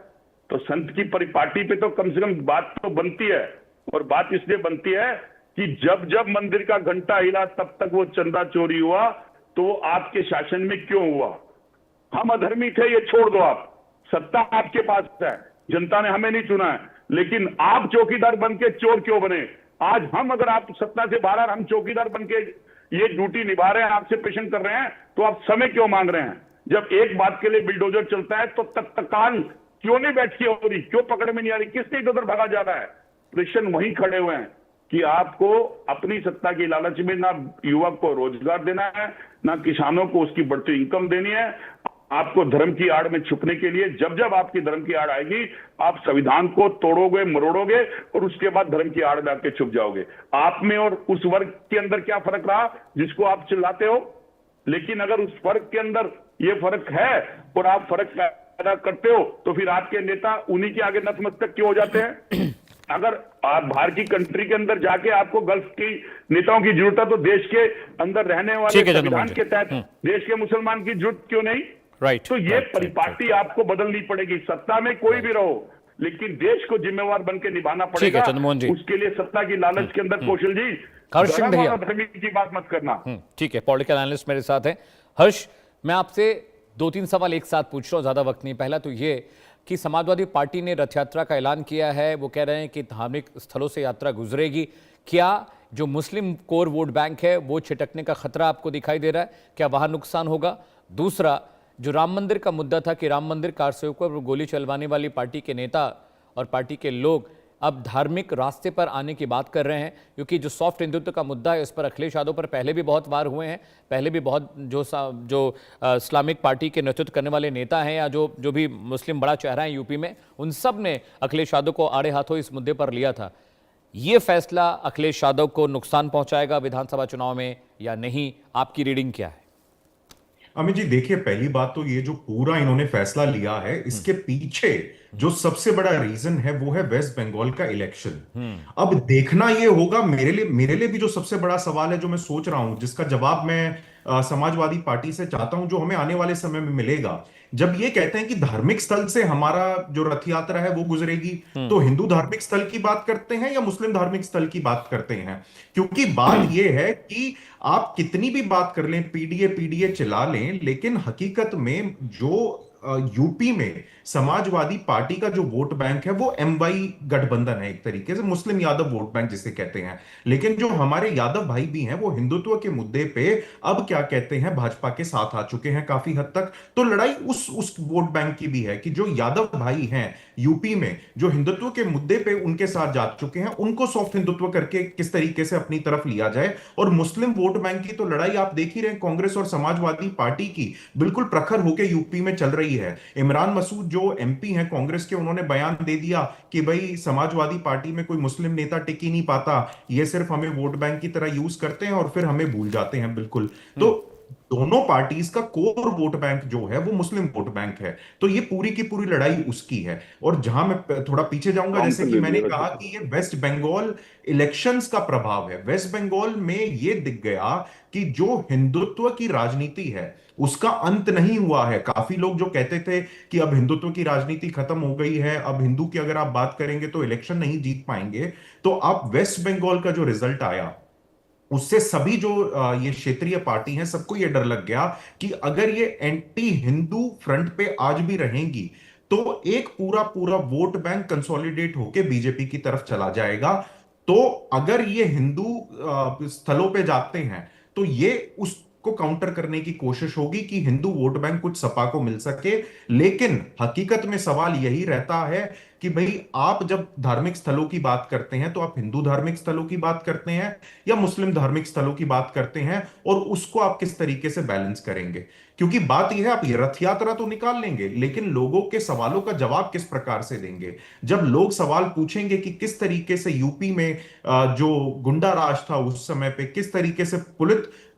तो संत की परिपाटी पे तो कम से कम बात तो बनती है। और बात इसलिए बनती है कि जब जब मंदिर का घंटा हिला तब तक वो चंदा चोरी हुआ, तो आपके शासन में क्यों हुआ? हम अधर्मी थे, ये छोड़ दो, आप सत्ता आपके पास है, जनता ने हमें नहीं चुना है, लेकिन आप चौकीदार बन के चोर क्यों बने? आज हम अगर आप सत्ता से बाहर हम चौकीदार बन के ये ड्यूटी निभा रहे हैं, आपसे पेशन कर रहे हैं, तो आप समय क्यों मांग रहे हैं? जब एक बात के लिए बिल्डोजर चलता है तो तत्काल क्यों नहीं बैठकी हो रही, क्यों पकड़ में नहीं आ रही, किसने इधर उधर भागा जा रहा है? प्रश्न वहीं खड़े हुए हैं कि आपको अपनी सत्ता की लालच में ना युवक को रोजगार देना है, ना किसानों को उसकी बढ़ती इनकम देनी है। आपको धर्म की आड़ में छुपने के लिए जब जब आपकी धर्म की आड़ आएगी, आप संविधान को तोड़ोगे, मरोड़ोगे और उसके बाद धर्म की आड़ में आके छुप जाओगे। आप में और उस वर्ग के अंदर क्या फर्क रहा जिसको आप चिल्लाते हो? लेकिन अगर उस फर्क के अंदर ये फर्क है और आप फर्क पैदा करते हो, तो फिर आपके नेता उन्हीं के आगे नतमस्तक क्यों हो जाते हैं? अगर आप बाहर की कंट्री के अंदर जाके आपको गल्फ की नेताओं की जरूरत है, तो देश के अंदर रहने वाले संविधान के तहत देश के मुसलमान की जरूरत क्यों नहीं? राइट। तो ये परिपाटी आपको बदलनी पड़ेगी। सत्ता में कोई भी रहो, लेकिन देश को जिम्मेवार बन के निभाना पड़ेगा। उसके लिए सत्ता की लालच के अंदर कौशल जी धर्म की बात मत करना। ठीक है, पॉलिटिकल एनालिस्ट मेरे साथ हैं। हर्ष, मैं आपसे 2-3 सवाल एक साथ पूछ रहा हूं, ज्यादा वक्त नहीं। पहला तो ये कि समाजवादी पार्टी ने रथ यात्रा का ऐलान किया है, वो कह रहे हैं कि धार्मिक स्थलों से यात्रा गुजरेगी। क्या जो मुस्लिम कोर वोट बैंक है वो छिटकने का खतरा आपको दिखाई दे रहा है? क्या वहां नुकसान होगा? दूसरा, जो राम मंदिर का मुद्दा था कि राम मंदिर कारसेवकों पर गोली चलवाने वाली पार्टी के नेता और पार्टी के लोग अब धार्मिक रास्ते पर आने की बात कर रहे हैं, क्योंकि जो सॉफ्ट हिंदुत्व का मुद्दा है, इस पर अखिलेश यादव पर पहले भी बहुत वार हुए हैं। पहले भी बहुत जो इस्लामिक पार्टी के नेतृत्व करने वाले नेता हैं या जो भी मुस्लिम बड़ा चेहरा है यूपी में, उन सब ने अखिलेश यादव को आड़े हाथों इस मुद्दे पर लिया था। ये फैसला अखिलेश यादव को नुकसान पहुंचाएगा विधानसभा चुनाव में या नहीं? आपकी रीडिंग क्या है? अमित जी, देखिए, पहली बात तो ये जो पूरा इन्होंने फैसला लिया है, इसके पीछे जो सबसे बड़ा रीजन है वो है वेस्ट बंगाल का इलेक्शन। अब देखना ये होगा, मेरे लिए भी जो सबसे बड़ा सवाल है जो मैं सोच रहा हूं, जिसका जवाब मैं समाजवादी पार्टी से चाहता हूं, जो हमें आने वाले समय में मिलेगा। जब ये कहते हैं कि धार्मिक स्थल से हमारा जो रथ यात्रा है वो गुजरेगी, तो हिंदू धार्मिक स्थल की बात करते हैं या मुस्लिम धार्मिक स्थल की बात करते हैं? क्योंकि बात ये है कि आप कितनी भी बात कर लें, पीडीए चिल्ला लें, लेकिन हकीकत में जो यूपी में समाजवादी पार्टी का जो वोट बैंक है वो एमवाई गठबंधन है, एक तरीके से मुस्लिम यादव वोट बैंक जिसे कहते हैं। लेकिन जो हमारे यादव भाई भी हैं वो हिंदुत्व के मुद्दे पे अब क्या कहते हैं, भाजपा के साथ आ चुके हैं काफी हद तक। तो लड़ाई उस वोट बैंक की भी है कि जो यादव भाई हैं यूपी में, जो हिंदुत्व के मुद्दे पे उनके साथ जा चुके हैं, उनको सॉफ्ट हिंदुत्व करके किस तरीके से अपनी तरफ लिया जाए। और मुस्लिम वोट बैंक की तो लड़ाई आप देख ही रहे हैं, कांग्रेस और समाजवादी पार्टी की बिल्कुल प्रखर होकर यूपी में चल रही है। इमरान मसूद जो एमपी हैं कांग्रेस के, उन्होंने बयान दे दिया कि भाई समाजवादी पार्टी में कोई मुस्लिम नेता टिक ही नहीं पाता, ये सिर्फ हमें वोट बैंक की तरह यूज करते हैं और फिर हमें भूल जाते हैं। बिल्कुल, तो दोनों पार्टीज का कोर वोट बैंक जो है वो मुस्लिम वोट बैंक है। तो ये पूरी की पूरी लड़ाई उसकी है। और जहां मैं थोड़ा पीछे जाऊंगा, जैसे कि मैंने कहा कि ये वेस्ट बंगाल इलेक्शंस का प्रभाव है। वेस्ट बंगाल में ये दिख गया कि जो हिंदुत्व की राजनीति है उसका अंत नहीं हुआ है। काफी लोग जो कहते थे कि अब हिंदुत्व की राजनीति खत्म हो गई है, अब हिंदू की अगर आप बात करेंगे तो इलेक्शन नहीं जीत पाएंगे, तो अब वेस्ट बंगाल का जो रिजल्ट आया उससे सभी जो ये क्षेत्रीय पार्टी हैं सबको ये डर लग गया कि अगर ये एंटी हिंदू फ्रंट पे आज भी रहेंगी तो एक पूरा वोट बैंक कंसोलिडेट होके बीजेपी की तरफ चला जाएगा। तो अगर ये हिंदू स्थलों पे जाते हैं तो ये उसको काउंटर करने की कोशिश होगी कि हिंदू वोट बैंक कुछ सपा को मिल सके। लेकिन हकीकत में सवाल यही रहता है कि भाई आप जब धार्मिक स्थलों की बात करते हैं तो आप हिंदू धार्मिक स्थलों की बात करते हैं या मुस्लिम धार्मिक स्थलों की बात करते हैं, और उसको आप किस तरीके से बैलेंस करेंगे। क्योंकि बात यह है, आप ये रथ यात्रा तो निकाल लेंगे, लेकिन लोगों के सवालों का जवाब किस प्रकार से देंगे। जब लोग सवाल पूछेंगे कि किस तरीके से यूपी में जो गुंडा राज था उस समय पे किस तरीके से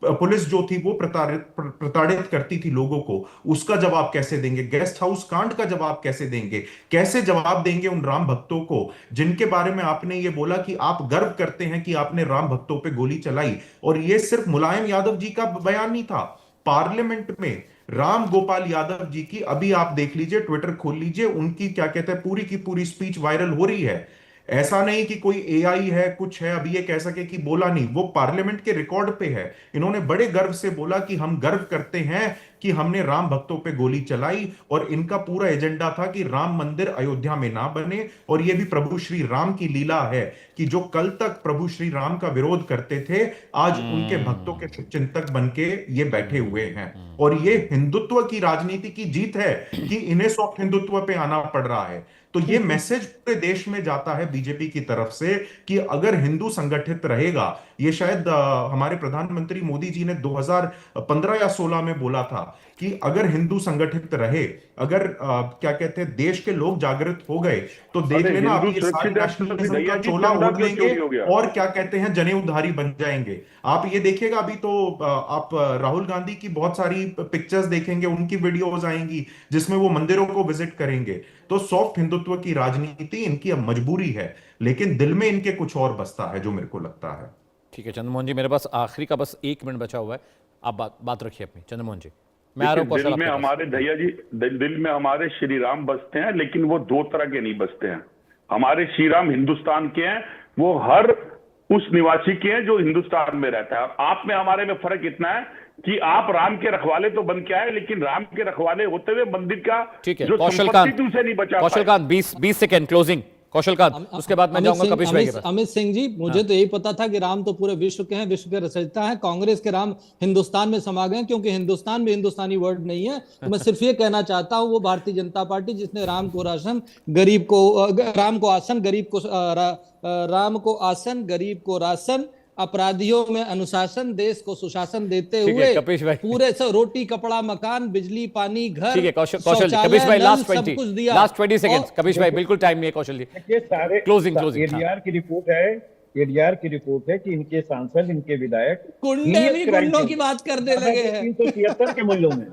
पुलिस जो थी वो प्रताड़ित करती थी लोगों को, उसका जवाब कैसे देंगे। गेस्ट हाउस कांड का जवाब कैसे देंगे, कैसे जवाब देंगे उन राम भक्तों को जिनके बारे में आपने ये बोला कि आप गर्व करते हैं कि आपने राम भक्तों पे गोली चलाई। और ये सिर्फ मुलायम यादव जी का बयान नहीं था, पार्लियामेंट में राम गोपाल यादव जी की, अभी आप देख लीजिए, ट्विटर खोल लीजिए, उनकी क्या कहते हैं पूरी की पूरी स्पीच वायरल हो रही है। ऐसा नहीं कि कोई एआई है कुछ है अभी ये कह सके कि बोला नहीं, वो पार्लियामेंट के रिकॉर्ड पे है। इन्होंने बड़े गर्व से बोला कि हम गर्व करते हैं कि हमने राम भक्तों पे गोली चलाई, और इनका पूरा एजेंडा था कि राम मंदिर अयोध्या में ना बने। और ये भी प्रभु श्री राम की लीला है कि जो कल तक प्रभु श्री राम का विरोध करते थे, आज उनके भक्तों के चिंतक बनके ये बैठे हुए हैं। और ये हिंदुत्व की राजनीति की जीत है कि इन्हें सॉफ्ट हिंदुत्व पे आना पड़ रहा है। तो ये मैसेज पूरे देश में जाता है बीजेपी की तरफ से कि अगर हिंदू संगठित रहेगा, ये शायद हमारे प्रधानमंत्री मोदी जी ने 2015 या 16 में बोला था कि अगर हिंदू संगठित रहे, अगर क्या कहते हैं देश के लोग जागृत हो गए, तो देख लेना अभी ये सारे नेशनलिज्म का चोला ओढ़ लेंगे और क्या कहते हैं जनेऊधारी बन जाएंगे। आप ये देखिएगा, अभी तो आप राहुल गांधी की बहुत सारी पिक्चर्स देखेंगे, उनकी वीडियोस आएंगी जिसमें वो मंदिरों को विजिट करेंगे। तो सॉफ्ट हिंदुत्व की राजनीति इनकी अब मजबूरी है, लेकिन दिल में इनके कुछ और बसता है जो मेरे को लगता है। ठीक है चंद्रमोहन जी, मेरे पास आखिरी का बस 1 मिनट बचा हुआ है, आप बात रखिए अपनी। चंद्रमोहन जी, मैं आ रहा हूं। दिल में हमारे भैया जी, दिल में हमारे श्री राम बसते हैं, लेकिन वो दो तरह के नहीं बसते हैं। हमारे श्री राम हिंदुस्तान के हैं, वो हर उस निवासी के हैं जो हिंदुस्तान में रहता है। आप में हमारे में फर्क इतना है कि आप राम के रखवाले तो बन के आए, लेकिन राम के रखवाले होते हुए मंदिर का जो संपत्ति उनसे नहीं बचा। Kaushalkant 20 second closing. कौशलकांत, उसके बाद मैं जाऊंगा कपिश भाई के पास। अमित सिंह जी, मुझे तो यही पता था कि राम तो पूरे विश्व के हैं, विश्व के रचयिता हैं। कांग्रेस के राम हिंदुस्तान में समा गए क्योंकि हिंदुस्तान में हिंदुस्तानी वर्ड नहीं है। तो मैं सिर्फ ये कहना चाहता हूँ, वो भारतीय जनता पार्टी जिसने राम को आसन, गरीब को राशन, अपराधियों में अनुशासन, देश को सुशासन देते हुए पूरे रोटी कपड़ा मकान बिजली पानी घर। ठीक है कौशल जी, कपिश भाई लास्ट 20 सेकंड्स। कपिश भाई बिल्कुल टाइम नहीं है कौशल जी, ये सारे क्लोजिंग। एडीआर की रिपोर्ट है कि इनके सांसद, इनके विधायक गुंडे भी गुंडों की बात करने लगे हैं 373 के मूल्यों में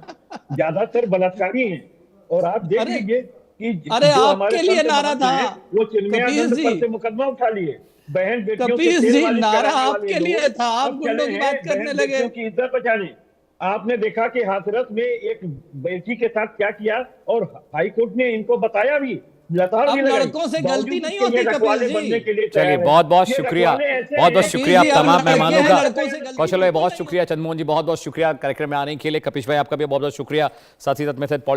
ज्यादातर बलात्कारी हैं। और आप देख लीजिए कि अरे आपके लिए नारा था, वो चिन्मयानंद पर से मुकदमा उठा लिए, बहन बेटियों जी नारा आपके लिए था, आप गुंडों की बात करने लगे। की इज्जत बचाने आपने देखा कि हाथरस में एक बेटी के साथ क्या किया, और हाईकोर्ट ने इनको बताया भी, लड़कों से गलती नहीं होती कपिल जी। चलिए बहुत बहुत शुक्रिया, बहुत बहुत शुक्रिया आप तमाम मेहमानों का। कौशल भाई बहुत शुक्रिया, चंद्रमोहन जी बहुत बहुत शुक्रिया कार्यक्रम में आने के लिए, कपिश भाई आपका भी बहुत बहुत शुक्रिया। साथ ही साथ मैं